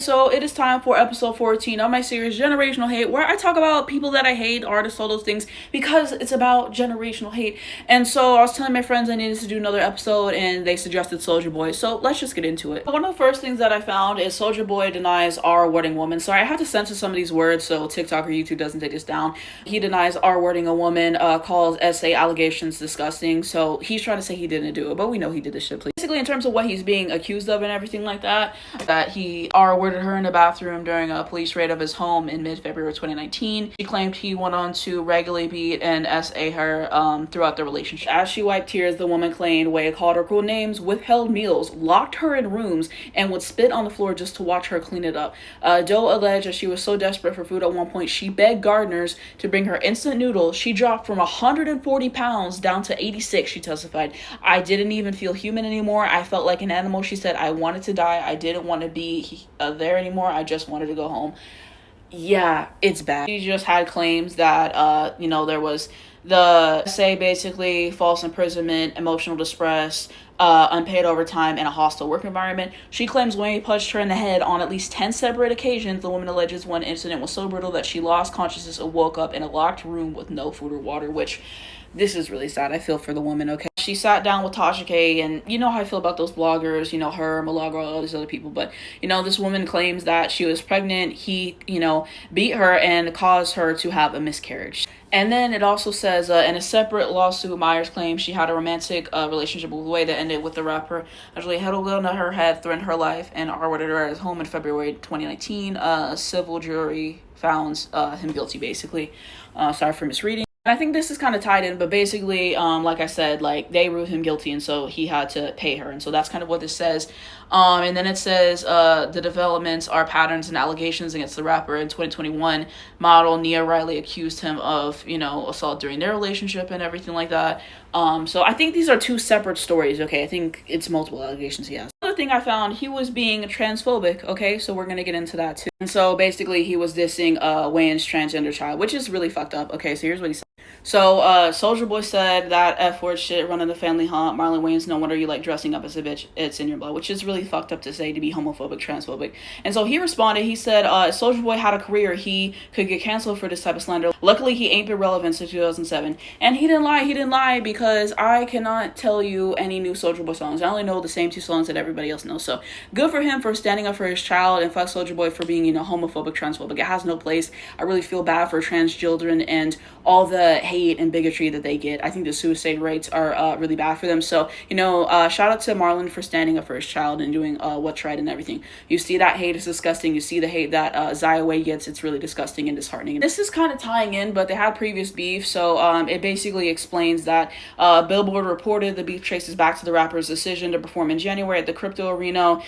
so it is time for episode 14 of my series Generational Hate, where I talk about people that I hate, artists, all those things, because it's about generational hate. And so I was telling my friends I needed to do another episode, and they suggested Soulja Boy, so let's just get into it. One of the first things that I found is Soulja Boy denies R-wording woman. Sorry, I have to censor some of these words so TikTok or YouTube doesn't take this down. He denies R-wording a woman, calls essay allegations disgusting, so he's trying to say he didn't do it, but we know he did this shit, please. Basically, in terms of what he's being accused of and everything like that he R-worded her in the bathroom during a police raid of his home in mid-February 2019. She claimed he went on to regularly beat and essay her throughout the relationship. As she wiped tears, the woman claimed Wade called her cruel names, withheld meals, locked her in rooms, and would spit on the floor just to watch her clean it up. Doe alleged that she was so desperate for food at one point, she begged gardeners to bring her instant noodles. She dropped from 140 pounds down to 86, she testified. I didn't even feel human anymore. I felt like an animal, she said. I wanted to die. I didn't want to be there anymore. I just wanted to go home. Yeah, it's bad. She just had claims that, there was the say basically false imprisonment, emotional distress, unpaid overtime, and a hostile work environment. She claims Wayne punched her in the head on at least 10 separate occasions. The woman alleges one incident was so brutal that she lost consciousness and woke up in a locked room with no food or water, which this is really sad. I feel for the woman, okay? She sat down with Tasha K, and you know how I feel about those bloggers, her, Milagro, all these other people, but, this woman claims that she was pregnant. He, beat her and caused her to have a miscarriage. And then it also says, in a separate lawsuit, Myers claims she had a romantic relationship with Wade that ended with the rapper actually had a gun to her head, threatened her life, and R-worded her at his home in February 2019. A civil jury found him guilty, basically. Sorry for misreading. I think this is kind of tied in, but basically, like I said, they ruled him guilty, and so he had to pay her, and so that's kind of what this says. And then it says, the developments are patterns and allegations against the rapper. In 2021, model Nia Riley accused him of, assault during their relationship and everything like that. So I think these are two separate stories, okay? I think it's multiple allegations he has. Another thing I found, he was being transphobic, okay? So we're gonna get into that too. And so basically, he was dissing Wayne's transgender child, which is really fucked up. Okay, so here's what he said. So, Soulja Boy said that F-word shit running the family hunt. Marlon Wayans, no wonder you like dressing up as a bitch. It's in your blood, which is really fucked up to say, to be homophobic, transphobic. And so he responded, he said, if Soulja Boy had a career, he could get canceled for this type of slander. Luckily, he ain't been relevant since 2007. And he didn't lie because I cannot tell you any new Soulja Boy songs. I only know the same two songs that everybody else knows. So, good for him for standing up for his child, and fuck Soulja Boy for being, homophobic, transphobic. It has no place. I really feel bad for trans children and all the hate and bigotry that they get. I think the suicide rates are really bad for them. So, shout out to Marlon for standing up for his child and doing what's right and everything. You see that hate is disgusting. You see the hate that Zaya Wade gets. It's really disgusting and disheartening. This is kind of tying in, but they had previous beef. So it basically explains that Billboard reported the beef traces back to the rapper's decision to perform in January at the crypto arena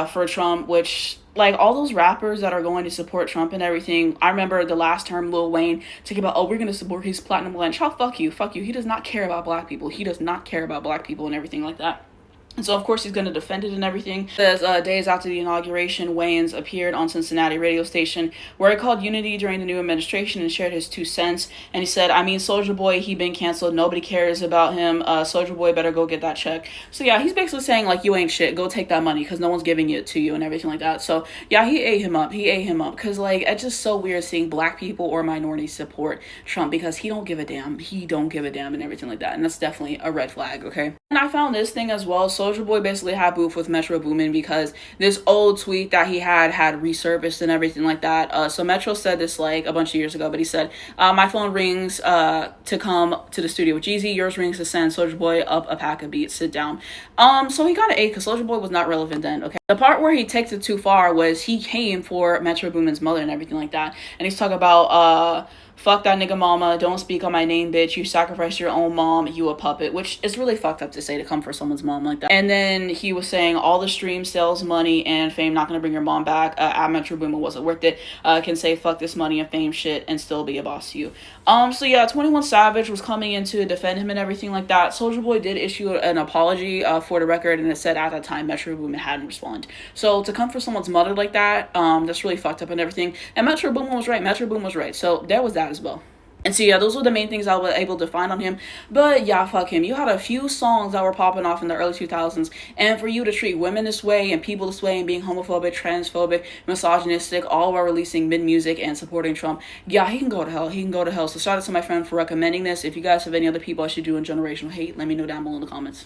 for Trump, which all those rappers that are going to support Trump and everything. I remember the last term Lil Wayne talking about, we're going to support his platinum blend. Child, fuck you. He does not care about black people. He does not care about black people and everything like that. And so, of course, he's going to defend it and everything. It says, days after the inauguration, Wayans appeared on Cincinnati radio station where he called unity during the new administration and shared his 2 cents. And he said, Soulja Boy, he been canceled. Nobody cares about him. Soulja Boy better go get that check. So, yeah, he's basically saying, you ain't shit. Go take that money because no one's giving it to you and everything like that. So, yeah, he ate him up. Because, it's just so weird seeing black people or minorities support Trump because he don't give a damn. He don't give a damn and everything like that. And that's definitely a red flag, okay? And I found this thing as well. Soulja Boy basically had beef with Metro Boomin because this old tweet that he had resurfaced and everything like that. So Metro said this a bunch of years ago, but he said, my phone rings to come to the studio with Jeezy. Yours rings to send Soulja Boy up a pack of beats. Sit down. So he kind of ate because Soulja Boy was not relevant then, okay? The part where he takes it too far was he came for Metro Boomin's mother and everything like that. And he's talking about, fuck that nigga mama, don't speak on my name, bitch, you sacrificed your own mom, you a puppet, which is really fucked up to say, to come for someone's mom like that. And then he was saying all the stream sales, money, and fame not gonna bring your mom back. Metro Boomin wasn't worth it. Can say fuck this money and fame shit and still be a boss to you. So yeah, 21 Savage was coming in to defend him and everything like that. Soulja Boy did issue an apology for the record, and it said at that time Metro Boomin hadn't responded. So to come for someone's mother like that, that's really fucked up and everything. And Metro Boomin was right. So there was that as well. And so yeah, those were the main things I was able to find on him. But yeah, fuck him. You had a few songs that were popping off in the early 2000s, and for you to treat women this way and people this way and being homophobic, transphobic, misogynistic, all while releasing mid music and supporting Trump, yeah, he can go to hell. He can go to hell. So shout out to my friend for recommending this. If you guys have any other people I should do in generational hate, let me know down below in the comments.